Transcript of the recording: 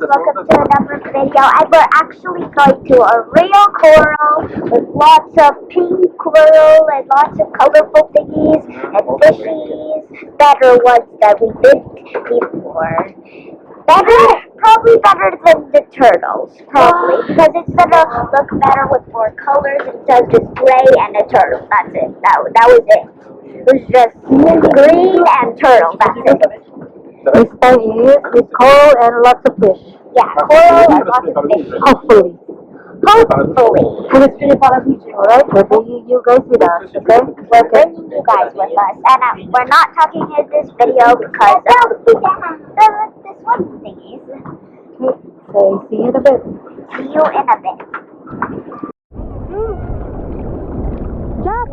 welcome to another video. And we're actually going to a real coral with lots of pink coral and lots of colorful thingies and fishies. Better ones that we did before. Probably better than the turtles, probably, because it's gonna look better with more colors instead of just gray and a turtle. That's it. That was it. It was just green and turtle. That's it. This time is with coral and lots of fish. Yeah, coral and lots of fish. Hopefully. Hopefully. And it's pretty fun of teaching, alright? We're bringing you guys with us, okay? We're bringing you guys with us. And we're not talking in this video because of this one thingies. Okay, so see you in a bit. See you in a bit. Jack!